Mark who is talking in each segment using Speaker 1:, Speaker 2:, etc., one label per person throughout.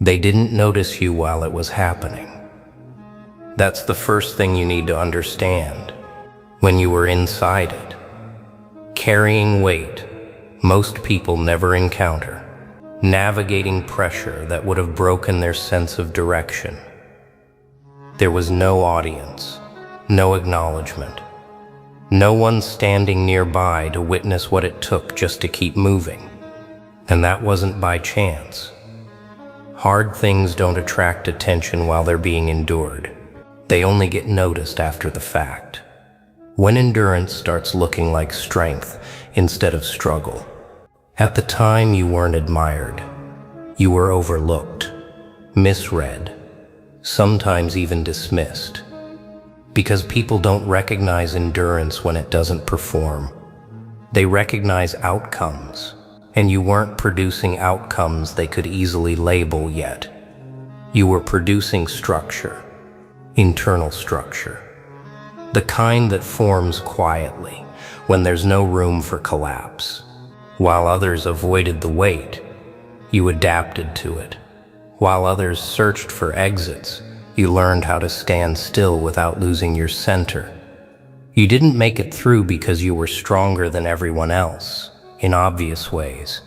Speaker 1: They didn't notice you while it was happening. That's the first thing you need to understand. When you were inside it, carrying weight most people never encounter, navigating pressure that would have broken their sense of direction. There was no audience, no acknowledgement, no one standing nearby to witness what it took just to keep moving. And that wasn't by chance. Hard things don't attract attention while they're being endured. They only get noticed after the fact. When endurance starts looking like strength instead of struggle. At the time, you weren't admired. You were overlooked, misread, sometimes even dismissed. Because people don't recognize endurance when it doesn't perform. They recognize outcomes, and you weren't producing outcomes they could easily label yet. You were producing structure, internal structure. The kind that forms quietly when there's no room for collapse. While others avoided the weight, you adapted to it. While others searched for exits, you learned how to stand still without losing your center. You didn't make it through because you were stronger than everyone else, in obvious ways.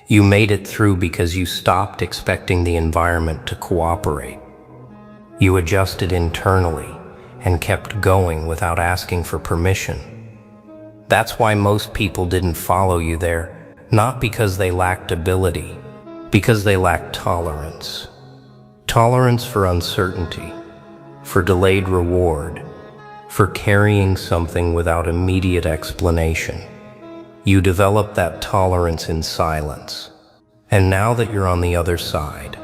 Speaker 1: You made it through because you stopped expecting the environment to cooperate. You adjusted internally and kept going without asking for permission. That's why most people didn't follow you there, not because they lacked ability, because they lacked tolerance. Tolerance for uncertainty, for delayed reward, for carrying something without immediate explanation. You develop that tolerance in silence. And now that you're on the other side,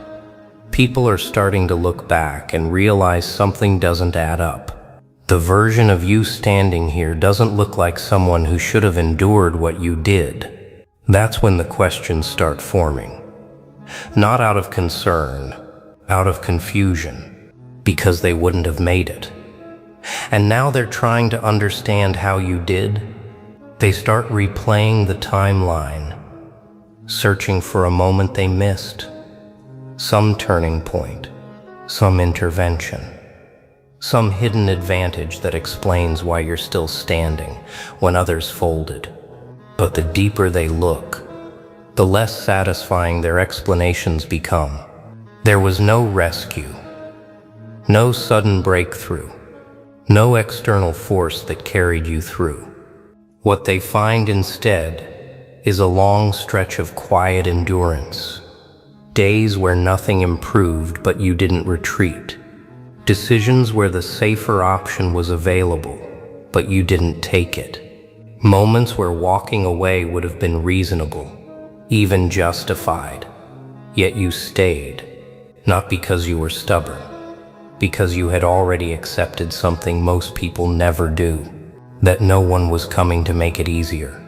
Speaker 1: people are starting to look back and realize something doesn't add up. The version of you standing here doesn't look like someone who should have endured what you did. That's when the questions start forming. Not out of concern, out of confusion, because they wouldn't have made it. And now they're trying to understand how you did. They start replaying the timeline, searching for a moment they missed, some turning point, some intervention, some hidden advantage that explains why you're still standing when others folded. But the deeper they look, the less satisfying their explanations become. There was no rescue, no sudden breakthrough, no external force that carried you through. What they find instead is a long stretch of quiet endurance. Days where nothing improved but you didn't retreat. Decisions where the safer option was available, but you didn't take it. Moments where walking away would have been reasonable, even justified. Yet you stayed, not because you were stubborn, because you had already accepted something most people never do, that no one was coming to make it easier.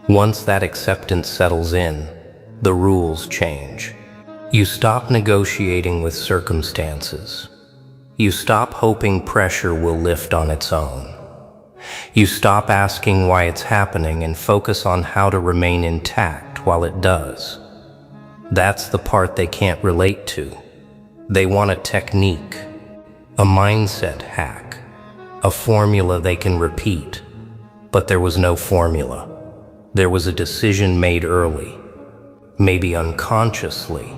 Speaker 1: Once that acceptance settles in, the rules change. You stop negotiating with circumstances. You stop hoping pressure will lift on its own. You stop asking why it's happening and focus on how to remain intact while it does. That's the part they can't relate to. They want a technique, a mindset hack, a formula they can repeat. But there was no formula. There was a decision made early, maybe unconsciously,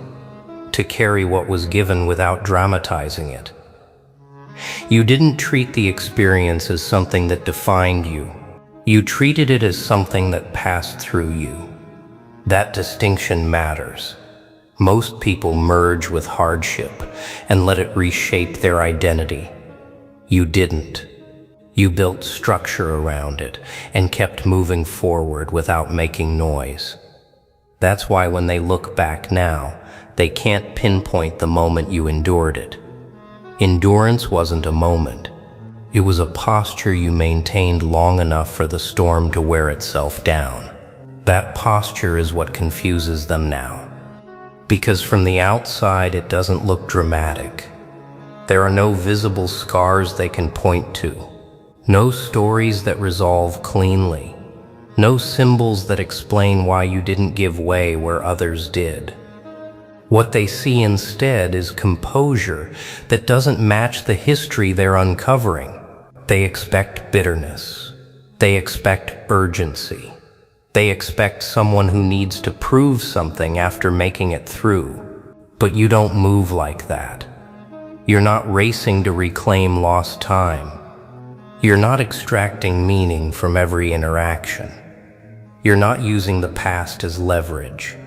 Speaker 1: to carry what was given without dramatizing it. You didn't treat the experience as something that defined you. You treated it as something that passed through you. That distinction matters. Most people merge with hardship and let it reshape their identity. You didn't. You built structure around it and kept moving forward without making noise. That's why when they look back now, they can't pinpoint the moment you endured it. Endurance wasn't a moment. It was a posture you maintained long enough for the storm to wear itself down. That posture is what confuses them now. Because from the outside, it doesn't look dramatic. There are no visible scars they can point to. No stories that resolve cleanly. No symbols that explain why you didn't give way where others did. What they see instead is composure that doesn't match the history they're uncovering. They expect bitterness. They expect urgency. They expect someone who needs to prove something after making it through. But you don't move like that. You're not racing to reclaim lost time. You're not extracting meaning from every interaction. You're not using the past as leverage.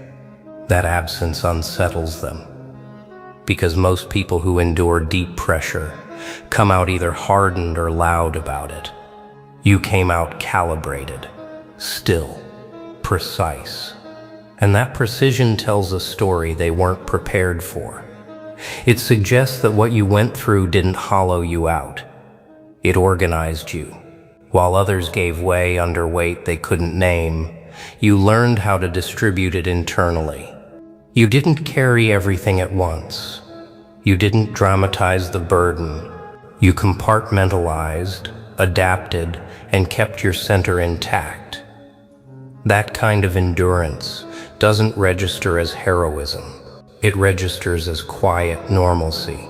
Speaker 1: That absence unsettles them. Because most people who endure deep pressure come out either hardened or loud about it. You came out calibrated, still, precise. And that precision tells a story they weren't prepared for. It suggests that what you went through didn't hollow you out. It organized you. While others gave way under weight they couldn't name, you learned how to distribute it internally. You didn't carry everything at once. You didn't dramatize the burden. You compartmentalized, adapted, and kept your center intact. That kind of endurance doesn't register as heroism. It registers as quiet normalcy.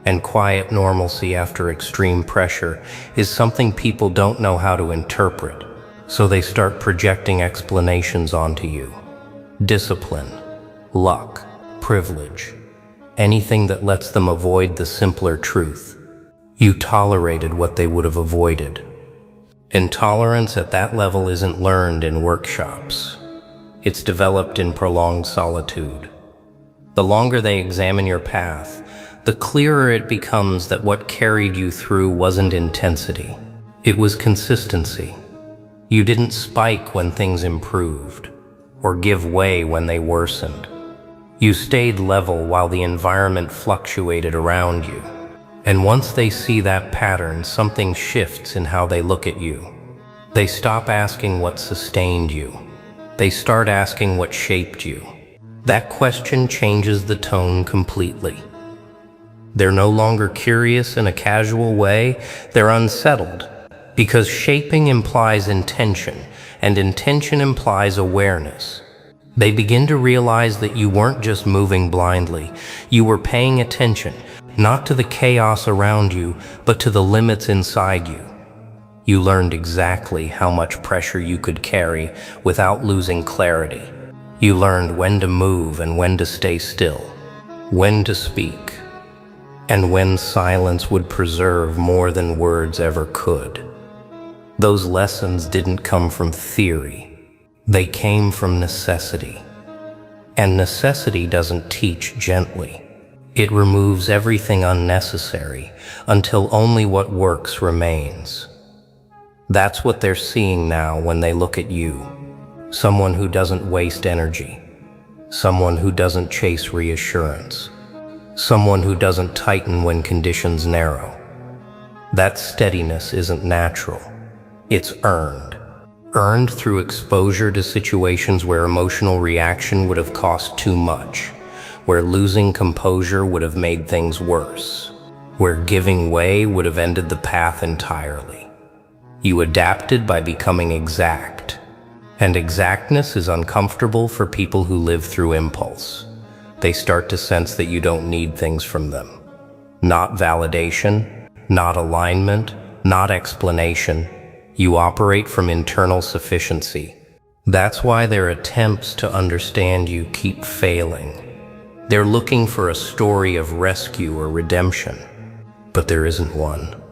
Speaker 1: And quiet normalcy after extreme pressure is something people don't know how to interpret, so they start projecting explanations onto you. Discipline, luck, privilege, anything that lets them avoid the simpler truth. You tolerated what they would have avoided. Intolerance at that level isn't learned in workshops. It's developed in prolonged solitude. The longer they examine your path, the clearer it becomes that what carried you through wasn't intensity. It was consistency. You didn't spike when things improved, or give way when they worsened. You stayed level while the environment fluctuated around you. And once they see that pattern, something shifts in how they look at you. They stop asking what sustained you. They start asking what shaped you. That question changes the tone completely. They're no longer curious in a casual way, they're unsettled. Because shaping implies intention, and intention implies awareness. They begin to realize that you weren't just moving blindly, you were paying attention, not to the chaos around you, but to the limits inside you. You learned exactly how much pressure you could carry without losing clarity. You learned when to move and when to stay still, when to speak, and when silence would preserve more than words ever could. Those lessons didn't come from theory. They came from necessity. And necessity doesn't teach gently. It removes everything unnecessary until only what works remains. That's what they're seeing now when they look at you. Someone who doesn't waste energy. Someone who doesn't chase reassurance. Someone who doesn't tighten when conditions narrow. That steadiness isn't natural. It's earned. Earned through exposure to situations where emotional reaction would have cost too much, where losing composure would have made things worse, where giving way would have ended the path entirely. You adapted by becoming exact. And exactness is uncomfortable for people who live through impulse. They start to sense that you don't need things from them. Not validation, not alignment, not explanation. You operate from internal sufficiency. That's why their attempts to understand you keep failing. They're looking for a story of rescue or redemption, but there isn't one.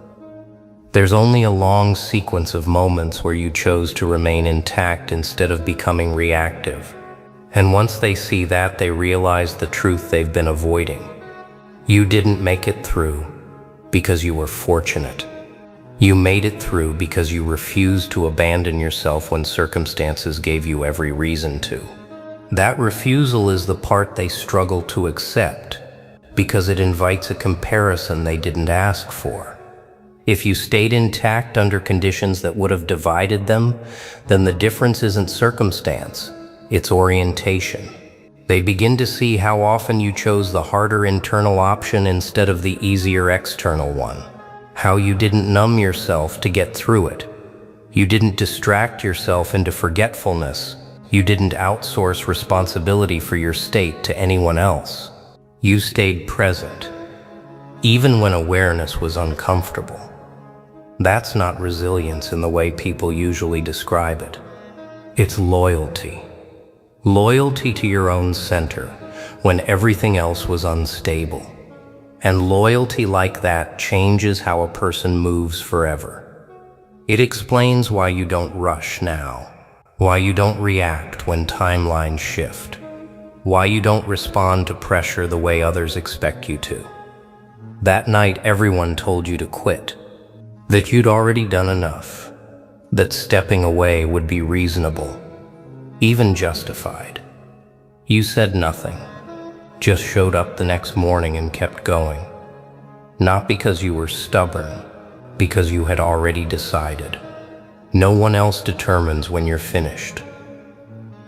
Speaker 1: There's only a long sequence of moments where you chose to remain intact instead of becoming reactive. And once they see that, they realize the truth they've been avoiding. You didn't make it through because you were fortunate. You made it through because you refused to abandon yourself when circumstances gave you every reason to. That refusal is the part they struggle to accept because it invites a comparison they didn't ask for. If you stayed intact under conditions that would have divided them, then the difference isn't circumstance, it's orientation. They begin to see how often you chose the harder internal option instead of the easier external one. How you didn't numb yourself to get through it. You didn't distract yourself into forgetfulness. You didn't outsource responsibility for your state to anyone else. You stayed present, even when awareness was uncomfortable. That's not resilience in the way people usually describe it. It's loyalty. Loyalty to your own center when everything else was unstable. And loyalty like that changes how a person moves forever. It explains why you don't rush now, why you don't react when timelines shift, why you don't respond to pressure the way others expect you to. That night, everyone told you to quit, that you'd already done enough, that stepping away would be reasonable, even justified. You said nothing, just showed up the next morning and kept going. Not because you were stubborn, because you had already decided. No one else determines when you're finished.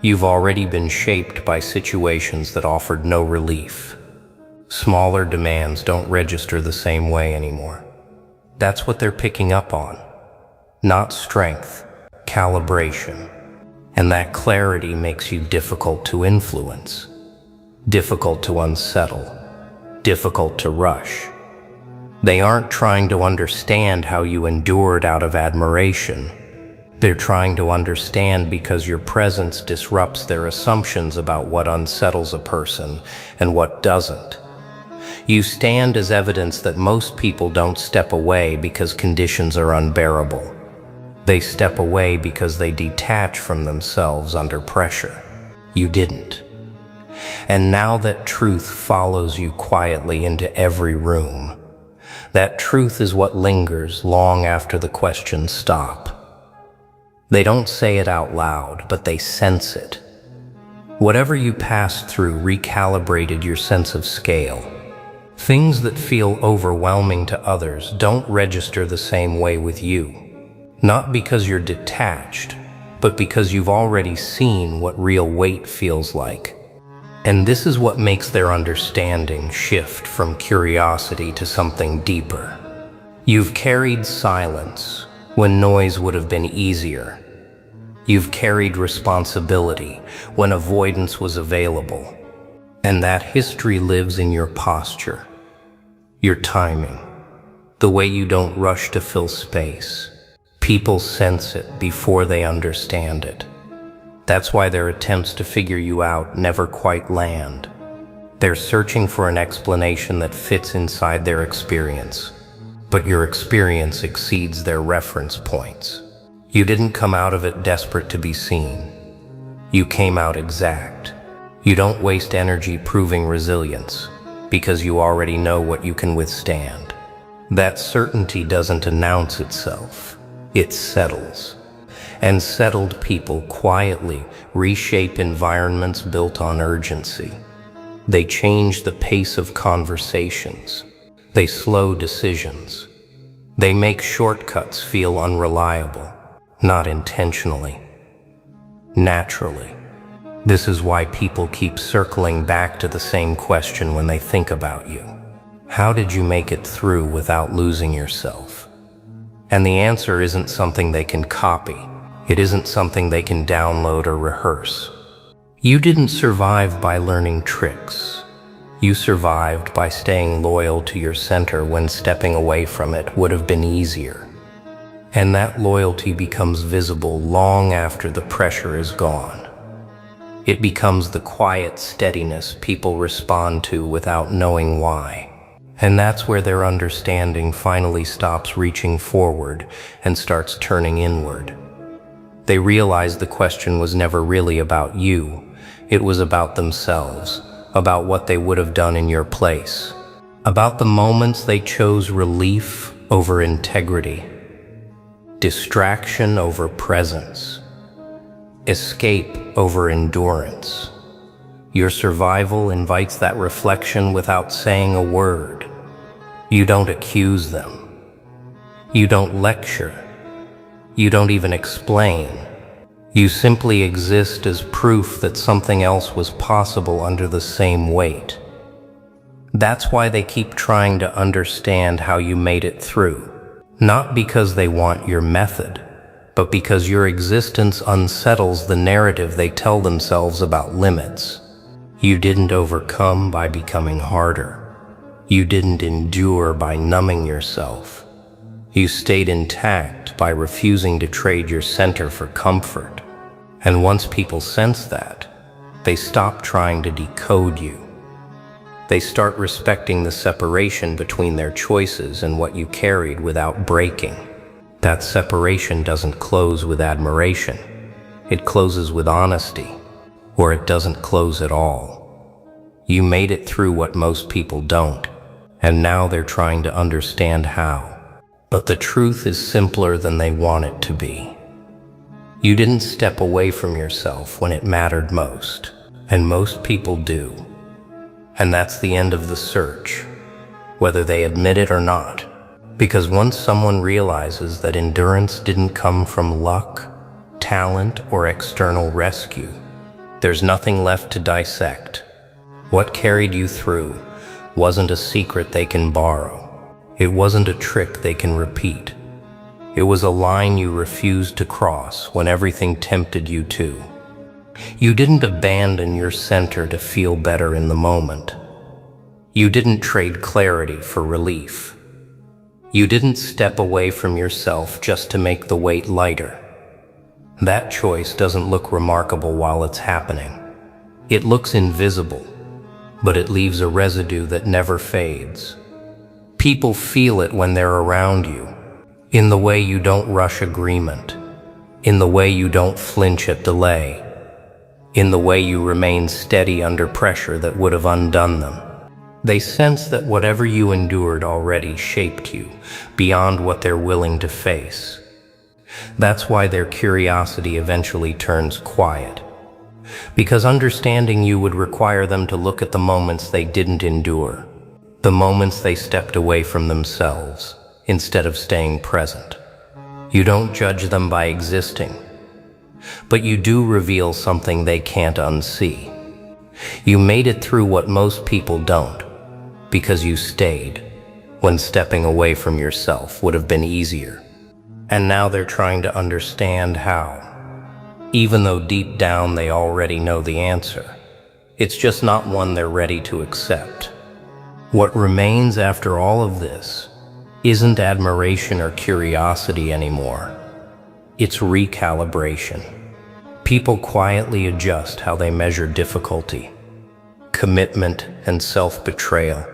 Speaker 1: You've already been shaped by situations that offered no relief. Smaller demands don't register the same way anymore. That's what they're picking up on. Not strength, calibration. And that clarity makes you difficult to influence, difficult to unsettle, difficult to rush. They aren't trying to understand how you endured out of admiration. They're trying to understand because your presence disrupts their assumptions about what unsettles a person and what doesn't. You stand as evidence that most people don't step away because conditions are unbearable. They step away because they detach from themselves under pressure. You didn't. And now that truth follows you quietly into every room. That truth is what lingers long after the questions stop. They don't say it out loud, but they sense it. Whatever you passed through recalibrated your sense of scale. Things that feel overwhelming to others don't register the same way with you. Not because you're detached, but because you've already seen what real weight feels like. And this is what makes their understanding shift from curiosity to something deeper. You've carried silence when noise would have been easier. You've carried responsibility when avoidance was available. And that history lives in your posture, your timing, the way you don't rush to fill space. People sense it before they understand it. That's why their attempts to figure you out never quite land. They're searching for an explanation that fits inside their experience. But your experience exceeds their reference points. You didn't come out of it desperate to be seen. You came out exact. You don't waste energy proving resilience, because you already know what you can withstand. That certainty doesn't announce itself. It settles. And settled people quietly reshape environments built on urgency. They change the pace of conversations. They slow decisions. They make shortcuts feel unreliable, not intentionally, naturally. This is why people keep circling back to the same question when they think about you. How did you make it through without losing yourself? And the answer isn't something they can copy. It isn't something they can download or rehearse. You didn't survive by learning tricks. You survived by staying loyal to your center when stepping away from it would have been easier. And that loyalty becomes visible long after the pressure is gone. It becomes the quiet steadiness people respond to without knowing why. And that's where their understanding finally stops reaching forward and starts turning inward. They realize the question was never really about you. It was about themselves, about what they would have done in your place, about the moments they chose relief over integrity, distraction over presence, escape over endurance. Your survival invites that reflection without saying a word. You don't accuse them. You don't lecture. You don't even explain. You simply exist as proof that something else was possible under the same weight. That's why they keep trying to understand how you made it through. Not because they want your method, but because your existence unsettles the narrative they tell themselves about limits. You didn't overcome by becoming harder. You didn't endure by numbing yourself. You stayed intact by refusing to trade your center for comfort. And once people sense that, they stop trying to decode you. They start respecting the separation between their choices and what you carried without breaking. That separation doesn't close with admiration. It closes with honesty, or it doesn't close at all. You made it through what most people don't, and now they're trying to understand how. But the truth is simpler than they want it to be. You didn't step away from yourself when it mattered most, and most people do. And that's the end of the search, whether they admit it or not. Because once someone realizes that endurance didn't come from luck, talent, or external rescue, there's nothing left to dissect. What carried you through wasn't a secret they can borrow. It wasn't a trick they can repeat. It was a line you refused to cross when everything tempted you to. You didn't abandon your center to feel better in the moment. You didn't trade clarity for relief. You didn't step away from yourself just to make the weight lighter. That choice doesn't look remarkable while it's happening. It looks invisible, but it leaves a residue that never fades. People feel it when they're around you, in the way you don't rush agreement, in the way you don't flinch at delay, in the way you remain steady under pressure that would have undone them. They sense that whatever you endured already shaped you beyond what they're willing to face. That's why their curiosity eventually turns quiet, because understanding you would require them to look at the moments they didn't endure, the moments they stepped away from themselves instead of staying present. You don't judge them by existing, but you do reveal something they can't unsee. You made it through what most people don't, because you stayed when stepping away from yourself would have been easier. And now they're trying to understand how, even though deep down they already know the answer. It's just not one they're ready to accept. What remains after all of this isn't admiration or curiosity anymore. It's recalibration. People quietly adjust how they measure difficulty, commitment, and self-betrayal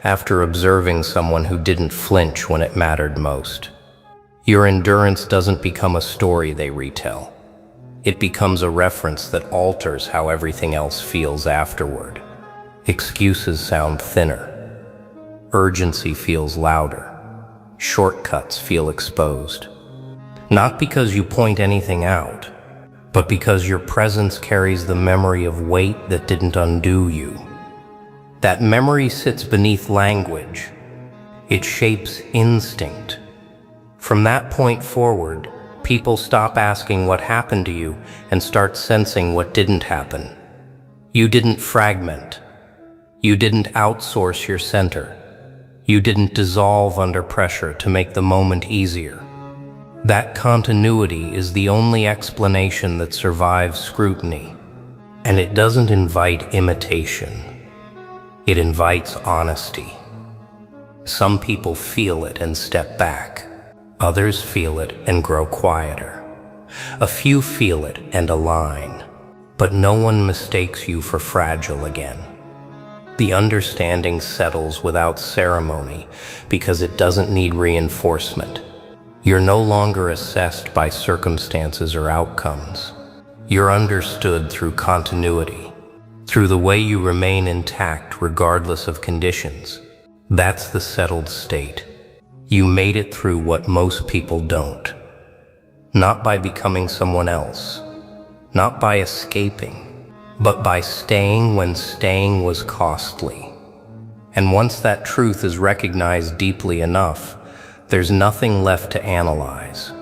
Speaker 1: after observing someone who didn't flinch when it mattered most. Your endurance doesn't become a story they retell. It becomes a reference that alters how everything else feels afterward. Excuses sound thinner. Urgency feels louder. Shortcuts feel exposed. Not because you point anything out, but because your presence carries the memory of weight that didn't undo you. That memory sits beneath language. It shapes instinct. From that point forward, people stop asking what happened to you and start sensing what didn't happen. You didn't fragment. You didn't outsource your center. You didn't dissolve under pressure to make the moment easier. That continuity is the only explanation that survives scrutiny. And it doesn't invite imitation. It invites honesty. Some people feel it and step back. Others feel it and grow quieter. A few feel it and align. But no one mistakes you for fragile again. The understanding settles without ceremony because it doesn't need reinforcement. You're no longer assessed by circumstances or outcomes. You're understood through continuity, through the way you remain intact regardless of conditions. That's the settled state. You made it through what most people don't. Not by becoming someone else, not by escaping, but by staying when staying was costly. And once that truth is recognized deeply enough, there's nothing left to analyze.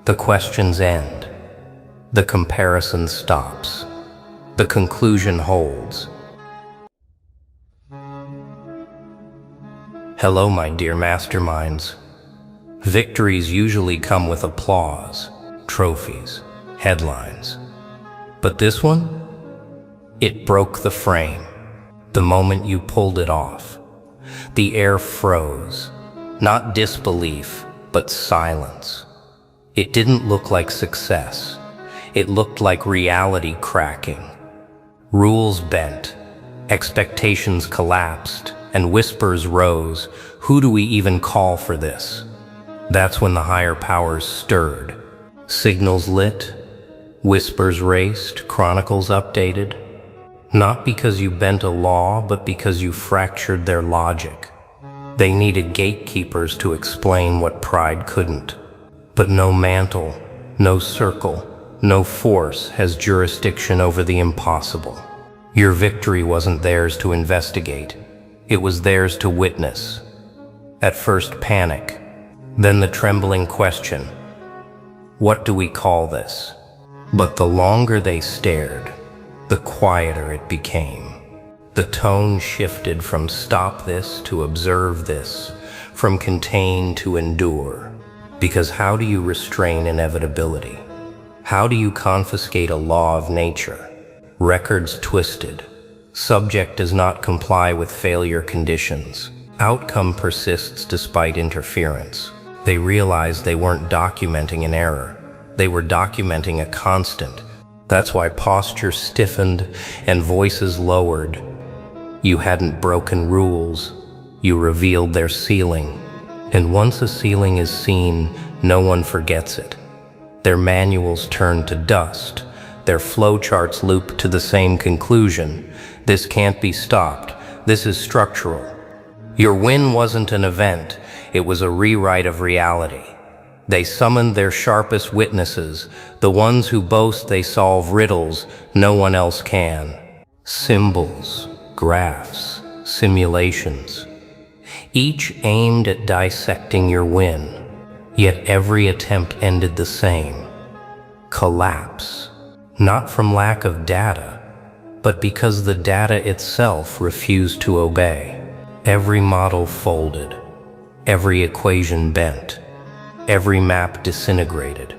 Speaker 1: The questions end. The comparison stops. The conclusion holds. Hello, my dear masterminds. Victories usually come with applause, trophies, headlines. But this one? It broke the frame. The moment you pulled it off, the air froze. Not disbelief, but silence. It didn't look like success. It looked like reality cracking. Rules bent, expectations collapsed, and whispers rose. Who do we even call for this? That's when the higher powers stirred. Signals lit, whispers raced, chronicles updated. Not because you bent a law, but because you fractured their logic. They needed gatekeepers to explain what pride couldn't. But no mantle, no circle, no force has jurisdiction over the impossible. Your victory wasn't theirs to investigate. It was theirs to witness. At first panic, then the trembling question, what do we call this? But the longer they stared, the quieter it became. The tone shifted from stop this to observe this, from contain to endure. Because how do you restrain inevitability? How do you confiscate a law of nature? Records twisted. Subject does not comply with failure conditions. Outcome persists despite interference. They realized they weren't documenting an error. They were documenting a constant. That's why posture stiffened and voices lowered. You hadn't broken rules. You revealed their ceiling. And once a ceiling is seen, no one forgets it. Their manuals turn to dust. Their flowcharts loop to the same conclusion. This can't be stopped. This is structural. Your win wasn't an event. It was a rewrite of reality. They summoned their sharpest witnesses, the ones who boast they solve riddles no one else can. Symbols, graphs, simulations, each aimed at dissecting your win, yet every attempt ended the same. Collapse, not from lack of data, but because the data itself refused to obey. Every model folded, every equation bent, every map disintegrated.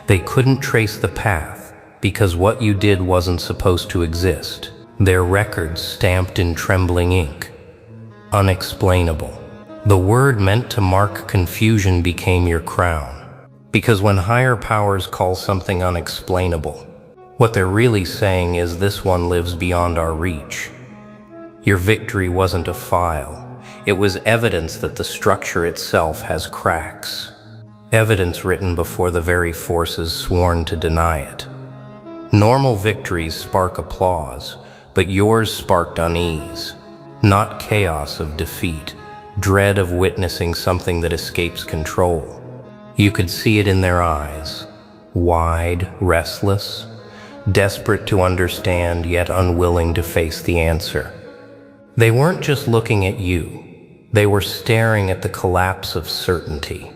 Speaker 1: They couldn't trace the path because what you did wasn't supposed to exist. Their records stamped in trembling ink. Unexplainable. The word meant to mark confusion became your crown. Because when higher powers call something unexplainable, what they're really saying is this one lives beyond our reach. Your victory wasn't a file. It was evidence that the structure itself has cracks. Evidence written before the very forces sworn to deny it. Normal victories spark applause, but yours sparked unease. Not chaos of defeat, dread of witnessing something that escapes control. You could see it in their eyes, wide, restless, desperate to understand yet unwilling to face the answer. They weren't just looking at you, they were staring at the collapse of certainty.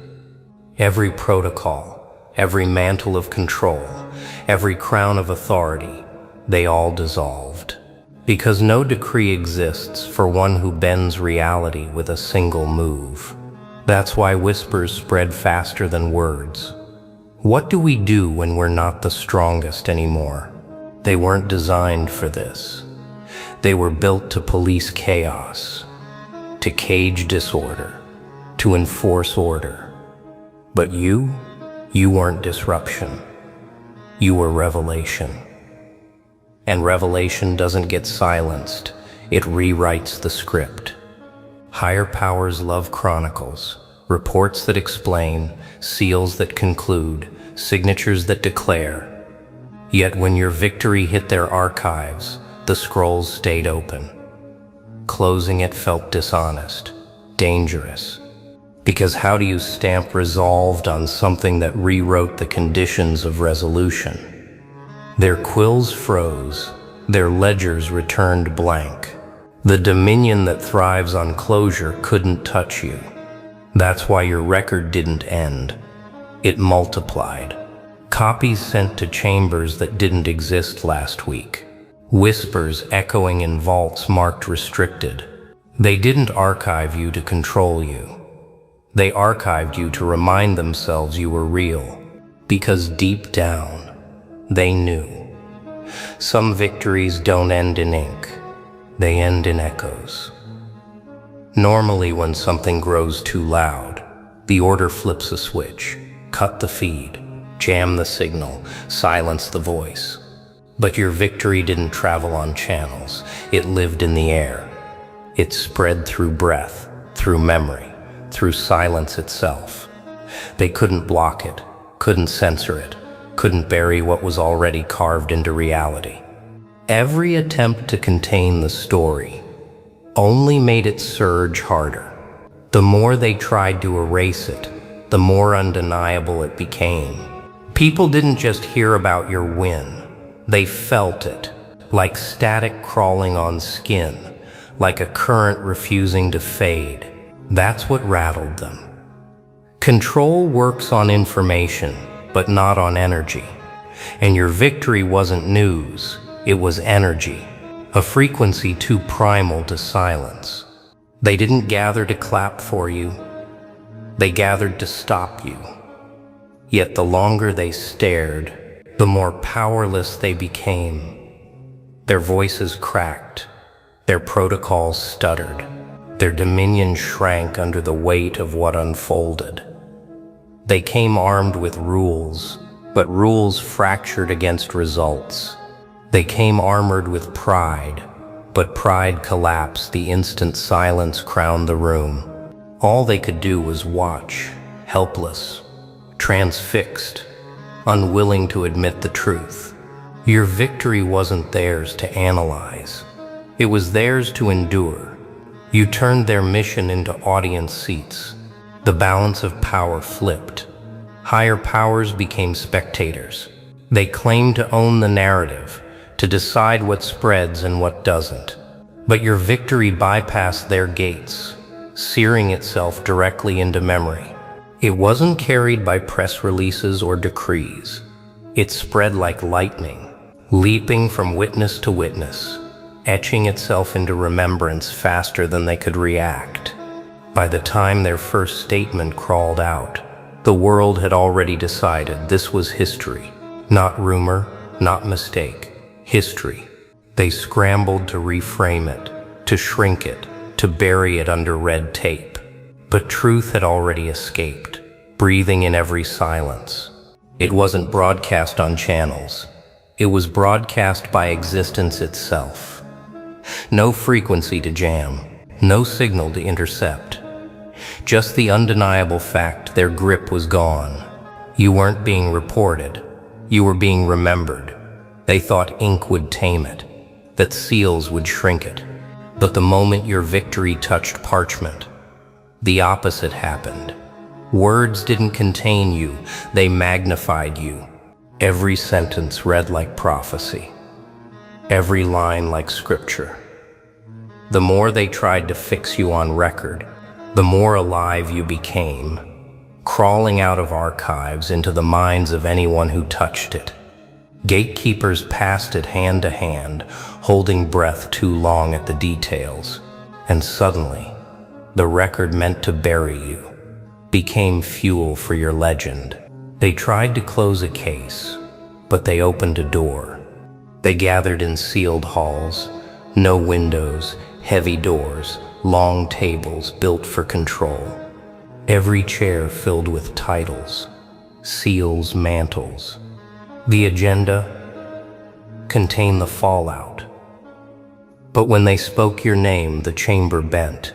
Speaker 1: Every protocol, every mantle of control, every crown of authority, they all dissolved. Because no decree exists for one who bends reality with a single move. That's why whispers spread faster than words. What do we do when we're not the strongest anymore? They weren't designed for this. They were built to police chaos, to cage disorder, to enforce order. But you weren't disruption. You were revelation. And revelation doesn't get silenced. It rewrites the script. Higher powers love chronicles, reports that explain, seals that conclude, signatures that declare. Yet when your victory hit their archives, the scrolls stayed open. Closing it felt dishonest, dangerous. Because how do you stamp resolved on something that rewrote the conditions of resolution? Their quills froze, their ledgers returned blank. The dominion that thrives on closure couldn't touch you. That's why your record didn't end. It multiplied. Copies sent to chambers that didn't exist last week. Whispers echoing in vaults marked restricted. They didn't archive you to control you. They archived you to remind themselves you were real. because deep down, they knew. Some victories don't end in ink, they end in echoes. Normally, when something grows too loud, the order flips a switch, cut the feed, jam the signal, silence the voice. But your victory didn't travel on channels, it lived in the air. It spread through breath, through memory, through silence itself. They couldn't block it, couldn't censor it, couldn't bury what was already carved into reality. Every attempt to contain the story only made it surge harder. The more they tried to erase it, the more undeniable it became. People didn't just hear about your win, they felt it, like static crawling on skin, like a current refusing to fade. That's what rattled them. Control works on information, but not on energy. And your victory wasn't news, it was energy, a frequency too primal to silence. They didn't gather to clap for you, they gathered to stop you. Yet the longer they stared, the more powerless they became. Their voices cracked, their protocols stuttered, their dominion shrank under the weight of what unfolded. They came armed with rules, but rules fractured against results. They came armored with pride, but pride collapsed the instant silence crowned the room. All they could do was watch, helpless, transfixed, unwilling to admit the truth. Your victory wasn't theirs to analyze. It was theirs to endure. You turned their mission into audience seats. The balance of power flipped. Higher powers became spectators. They claimed to own the narrative, to decide what spreads and what doesn't. But your victory bypassed their gates, searing itself directly into memory. It wasn't carried by press releases or decrees. It spread like lightning, leaping from witness to witness, etching itself into remembrance faster than they could react. By the time their first statement crawled out, the world had already decided this was history. Not rumor, not mistake. History. They scrambled to reframe it, to shrink it, to bury it under red tape. But truth had already escaped, breathing in every silence. It wasn't broadcast on channels. It was broadcast by existence itself. No frequency to jam, no signal to intercept. Just the undeniable fact their grip was gone. You weren't being reported. You were being remembered. They thought ink would tame it, that seals would shrink it. But the moment your victory touched parchment, the opposite happened. Words didn't contain you, they magnified you. Every sentence read like prophecy, every line like scripture. The more they tried to fix you on record, the more alive you became, crawling out of archives into the minds of anyone who touched it. Gatekeepers passed it hand to hand, holding breath too long at the details, and suddenly, the record meant to bury you became fuel for your legend. They tried to close a case, but they opened a door. They gathered in sealed halls, no windows, heavy doors, long tables built for control. Every chair filled with titles, seals, mantles. The agenda contained the fallout. But when they spoke your name, the chamber bent.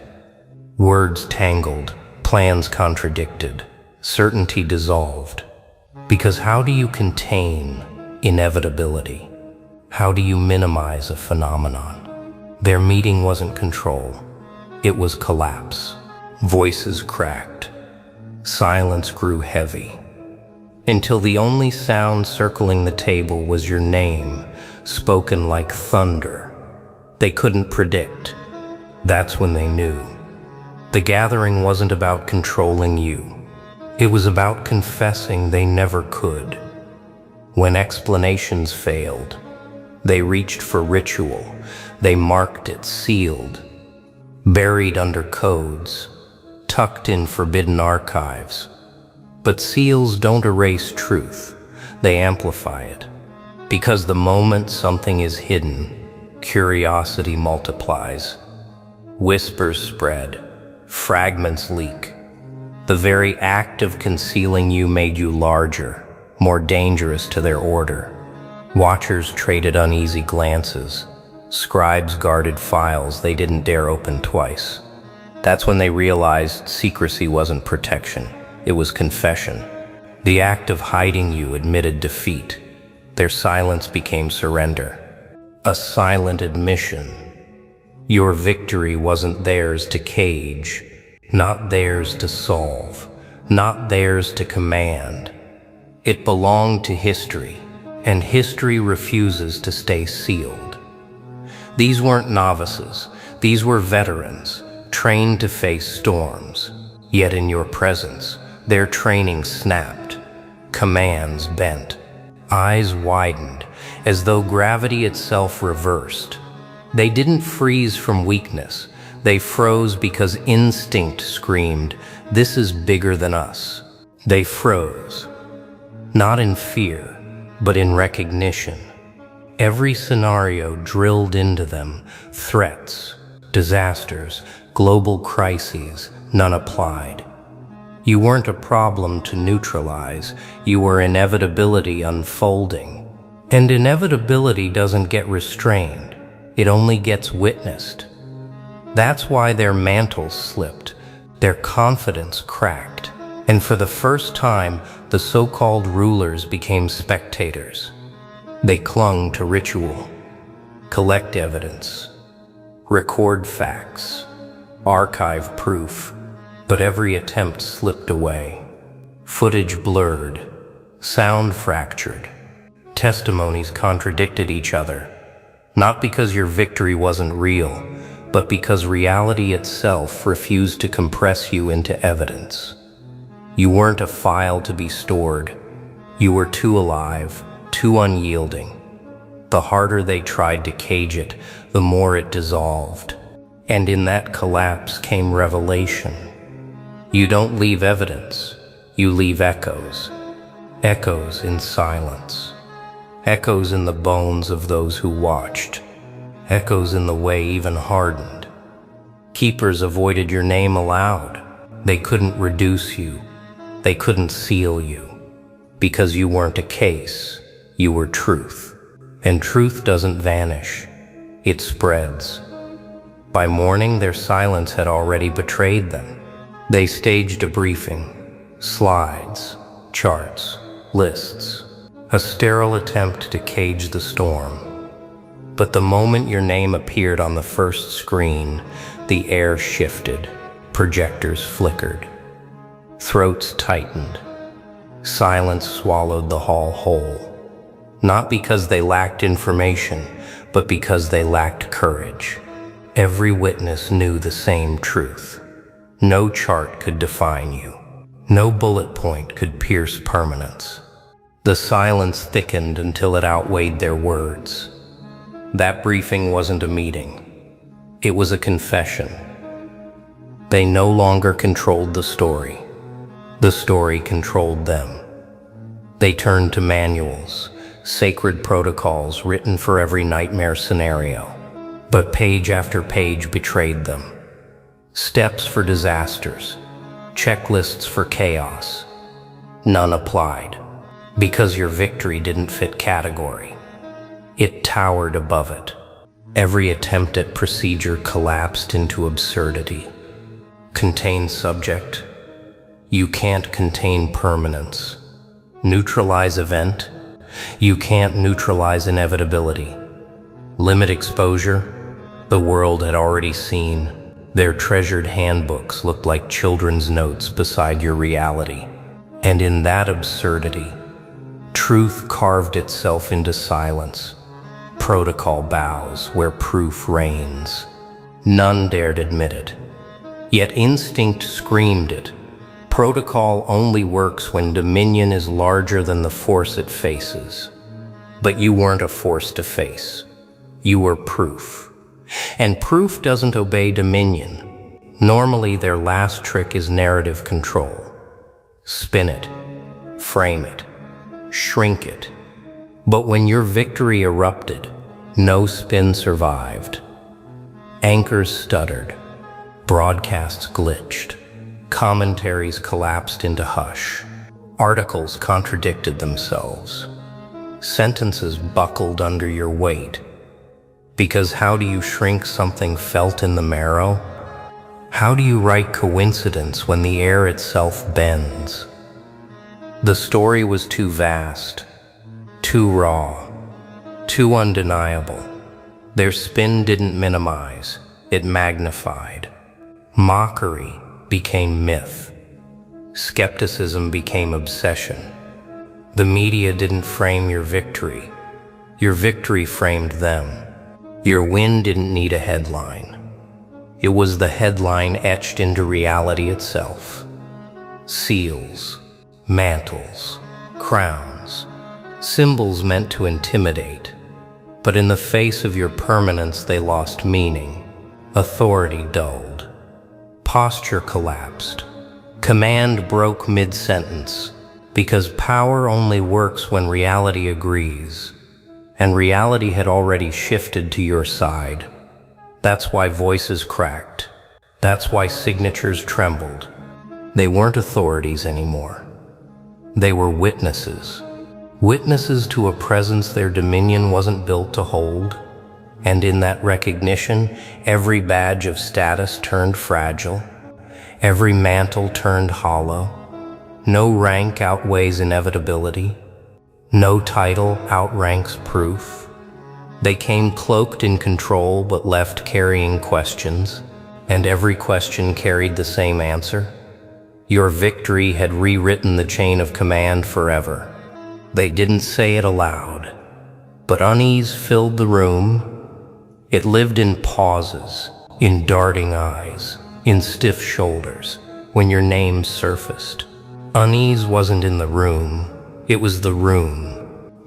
Speaker 1: Words tangled, plans contradicted, certainty dissolved. Because how do you contain inevitability? How do you minimize a phenomenon? Their meeting wasn't control, it was collapse. Voices cracked, silence grew heavy, until the only sound circling the table was your name, spoken like thunder. They couldn't predict. That's when they knew. The gathering wasn't about controlling you. It was about confessing they never could. When explanations failed, they reached for ritual. They marked it sealed, buried under codes, tucked in forbidden archives. But seals don't erase truth, they amplify it. Because the moment something is hidden, curiosity multiplies. Whispers spread, fragments leak. The very act of concealing you made you larger, more dangerous to their order. Watchers traded uneasy glances. Scribes guarded files they didn't dare open twice. That's when they realized secrecy wasn't protection, it was confession. The act of hiding you admitted defeat. Their silence became surrender. A silent admission. Your victory wasn't theirs to cage, not theirs to solve, not theirs to command. It belonged to history, and history refuses to stay sealed. These weren't novices, these were veterans, trained to face storms. Yet in your presence, their training snapped, commands bent, eyes widened, as though gravity itself reversed. They didn't freeze from weakness, they froze because instinct screamed, "This is bigger than us." They froze, not in fear, but in recognition. Every scenario drilled into them, threats, disasters, global crises, none applied. You weren't a problem to neutralize, you were inevitability unfolding. And inevitability doesn't get restrained, it only gets witnessed. That's why their mantles slipped, their confidence cracked, and for the first time, the so-called rulers became spectators. They clung to ritual, collect evidence, record facts, archive proof, but every attempt slipped away. Footage blurred, sound fractured, testimonies contradicted each other, not because your victory wasn't real, but because reality itself refused to compress you into evidence. You weren't a file to be stored. You were too alive, too unyielding. The harder they tried to cage it, the more it dissolved. And in that collapse came revelation. You don't leave evidence, you leave echoes. Echoes in silence. Echoes in the bones of those who watched. Echoes in the way even hardened. Keepers avoided your name aloud. They couldn't reduce you. They couldn't seal you. Because you weren't a case. You were truth. And truth doesn't vanish. It spreads. By morning, their silence had already betrayed them. They staged a briefing. Slides, charts, lists. A sterile attempt to cage the storm. But the moment your name appeared on the first screen, the air shifted, projectors flickered, throats tightened, silence swallowed the hall whole. Not because they lacked information, but because they lacked courage. Every witness knew the same truth. No chart could define you. No bullet point could pierce permanence. The silence thickened until it outweighed their words. That briefing wasn't a meeting. It was a confession. They no longer controlled the story. The story controlled them. They turned to manuals, sacred protocols written for every nightmare scenario. But page after page betrayed them. Steps for disasters, checklists for chaos. None applied. Because your victory didn't fit category. It towered above it. Every attempt at procedure collapsed into absurdity. Contain subject. You can't contain permanence. Neutralize event. You can't neutralize inevitability. Limit exposure. The world had already seen. Their treasured handbooks looked like children's notes beside your reality. And in that absurdity, truth carved itself into silence. Protocol bows where proof reigns. None dared admit it. Yet instinct screamed it. Protocol only works when dominion is larger than the force it faces. But you weren't a force to face. You were proof. And proof doesn't obey dominion. Normally, their last trick is narrative control. spin it, frame it, shrink it. But when your victory erupted, no spin survived. Anchors stuttered, broadcasts glitched, commentaries collapsed into hush, articles contradicted themselves, sentences buckled under your weight. Because how do you shrink something felt in the marrow? How do you write coincidence when the air itself bends? The story was too vast, too raw, too undeniable. Their spin didn't minimize, it magnified. Mockery became myth. Skepticism became obsession. The media didn't frame your victory framed them. Your win didn't need a headline. It was the headline etched into reality itself. Seals, mantles, crowns, symbols meant to intimidate. But in the face of your permanence, they lost meaning. Authority dulled. Posture collapsed. Command broke mid-sentence. Because power only works when reality agrees. And reality had already shifted to your side. That's why voices cracked. That's why signatures trembled. They weren't authorities anymore. They were witnesses. Witnesses to a presence their dominion wasn't built to hold. And in that recognition, every badge of status turned fragile. Every mantle turned hollow. No rank outweighs inevitability. No title outranks proof. They came cloaked in control but left carrying questions, and every question carried the same answer. Your victory had rewritten the chain of command forever. They didn't say it aloud, but unease filled the room. It lived in pauses, in darting eyes, in stiff shoulders, when your name surfaced. Unease wasn't in the room, it was the room.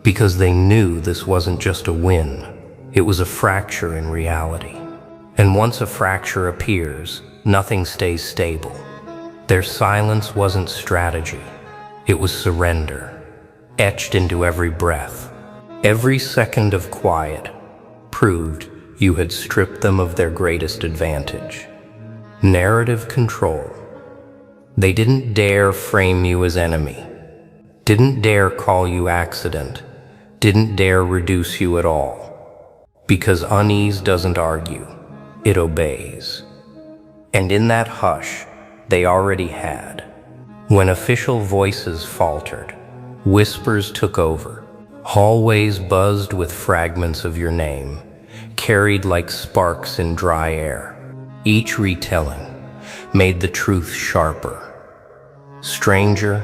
Speaker 1: Because they knew this wasn't just a win, it was a fracture in reality. And once a fracture appears, nothing stays stable. Their silence wasn't strategy, it was surrender, etched into every breath. Every second of quiet proved you had stripped them of their greatest advantage. Narrative control. They didn't dare frame you as enemy, didn't dare call you accident, didn't dare reduce you at all. Because unease doesn't argue, it obeys. And in that hush, they already had. When official voices faltered, whispers took over, hallways buzzed with fragments of your name, carried like sparks in dry air. Each retelling made the truth sharper, stranger,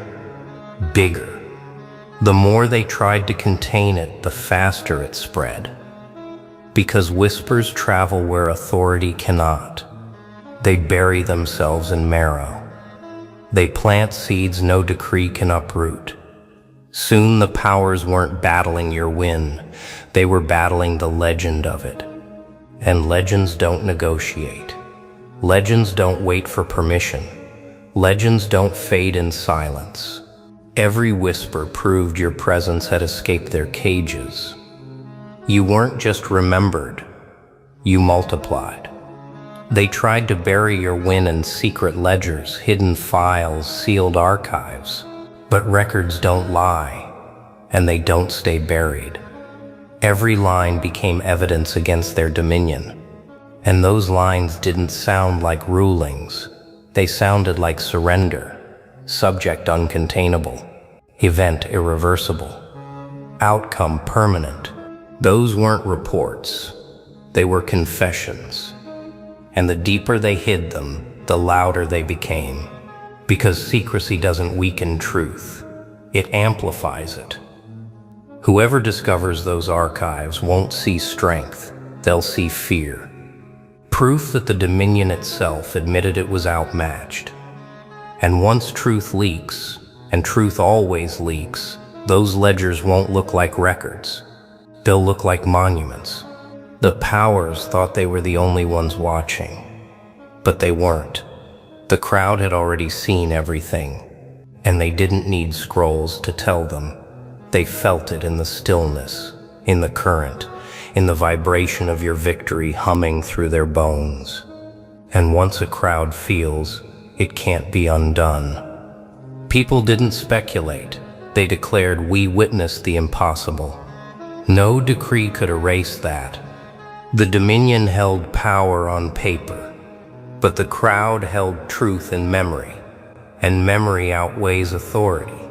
Speaker 1: bigger. The more they tried to contain it, the faster it spread. Because whispers travel where authority cannot. They bury themselves in marrow. They plant seeds no decree can uproot. Soon the powers weren't battling your win, they were battling the legend of it. And legends don't negotiate. Legends don't wait for permission. Legends don't fade in silence. Every whisper proved your presence had escaped their cages. You weren't just remembered, you multiplied. They tried to bury your win in secret ledgers, hidden files, sealed archives. But records don't lie, and they don't stay buried. Every line became evidence against their dominion. And those lines didn't sound like rulings. They sounded like surrender. Subject uncontainable, event irreversible, outcome permanent. Those weren't reports, they were confessions. And the deeper they hid them, the louder they became. Because secrecy doesn't weaken truth, it amplifies it. Whoever discovers those archives won't see strength, they'll see fear. Proof that the Dominion itself admitted it was outmatched. And once truth leaks, and truth always leaks, those ledgers won't look like records. They'll look like monuments. The powers thought they were the only ones watching, but they weren't. The crowd had already seen everything. And they didn't need scrolls to tell them. They felt it in the stillness, in the current, in the vibration of your victory humming through their bones. And once a crowd feels, it can't be undone. People didn't speculate. They declared, "We witnessed the impossible." No decree could erase that. The Dominion held power on paper, but the crowd held truth in memory, and memory outweighs authority.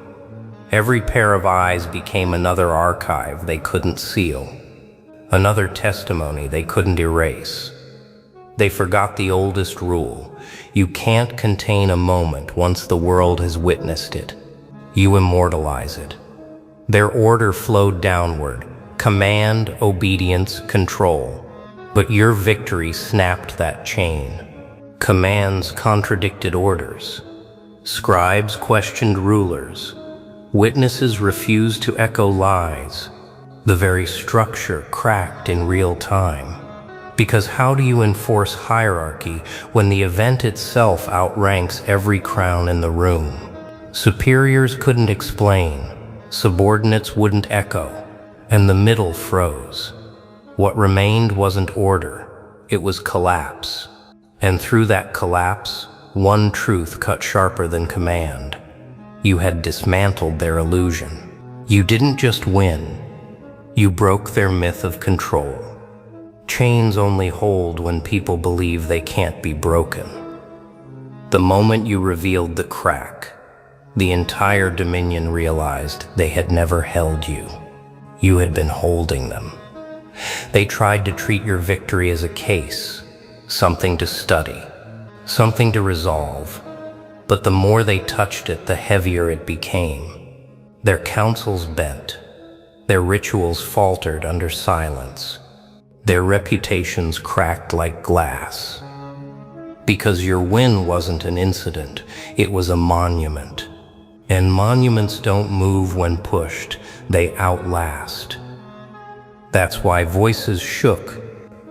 Speaker 1: Every pair of eyes became another archive they couldn't seal, another testimony they couldn't erase. They forgot the oldest rule: you can't contain a moment once the world has witnessed it. You immortalize it. Their order flowed downward: command, obedience, control. But your victory snapped that chain. Commands contradicted orders. Scribes questioned rulers. Witnesses refused to echo lies. The very structure cracked in real time. Because how do you enforce hierarchy when the event itself outranks every crown in the room? Superiors couldn't explain, subordinates wouldn't echo, and the middle froze. What remained wasn't order, it was collapse. And through that collapse, one truth cut sharper than command. You had dismantled their illusion. You didn't just win, you broke their myth of control. Chains only hold when people believe they can't be broken. The moment you revealed the crack, the entire Dominion realized they had never held you. You had been holding them. They tried to treat your victory as a case, something to study, something to resolve. But the more they touched it, the heavier it became. Their counsels bent. Their rituals faltered under silence. Their reputations cracked like glass. Because your win wasn't an incident, it was a monument. And monuments don't move when pushed, they outlast. That's why voices shook.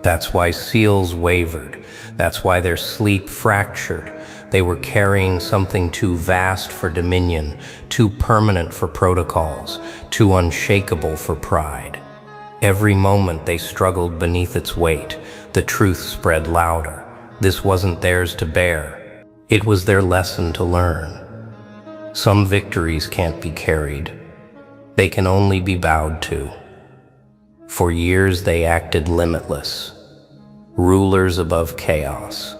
Speaker 1: That's why seals wavered. That's why their sleep fractured. They were carrying something too vast for dominion, too permanent for protocols, too unshakable for pride. Every moment they struggled beneath its weight, the truth spread louder. This wasn't theirs to bear. It was their lesson to learn. Some victories can't be carried. They can only be bowed to. For years they acted limitless, rulers above chaos,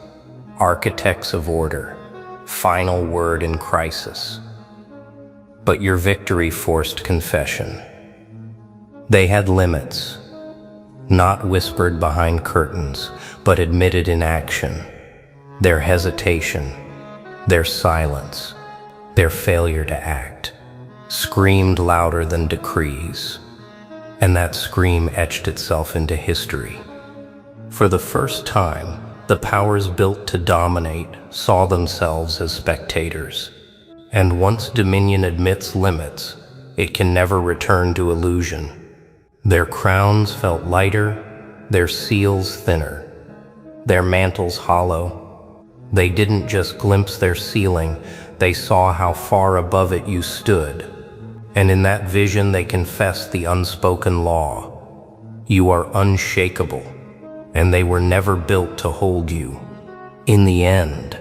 Speaker 1: architects of order, final word in crisis. But your victory forced confession. They had limits, not whispered behind curtains, but admitted in action. Their hesitation, their silence, their failure to act, screamed louder than decrees. And that scream etched itself into history. For the first time, the powers built to dominate saw themselves as spectators. And once dominion admits limits, it can never return to illusion. Their crowns felt lighter, their seals thinner, their mantles hollow. They didn't just glimpse their ceiling, they saw how far above it you stood. And in that vision they confessed the unspoken law. You are unshakable, and they were never built to hold you. In the end,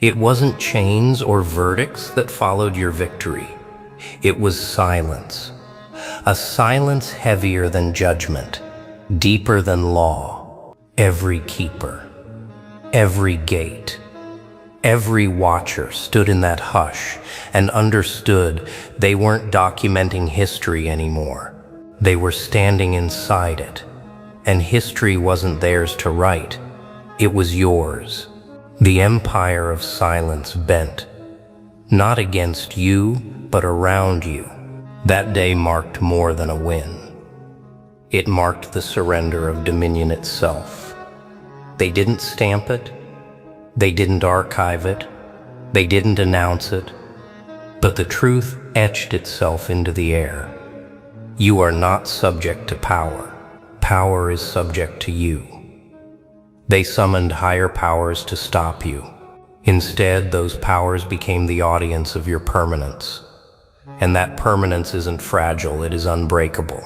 Speaker 1: it wasn't chains or verdicts that followed your victory. It was silence. A silence heavier than judgment, deeper than law. Every keeper, every gate, every watcher stood in that hush and understood they weren't documenting history anymore. They were standing inside it. And history wasn't theirs to write. It was yours. The empire of silence bent, not against you, but around you. That day marked more than a win. It marked the surrender of dominion itself. They didn't stamp it. They didn't archive it. They didn't announce it. But the truth etched itself into the air. You are not subject to power. Power is subject to you. They summoned higher powers to stop you. Instead, those powers became the audience of your permanence. And that permanence isn't fragile, it is unbreakable.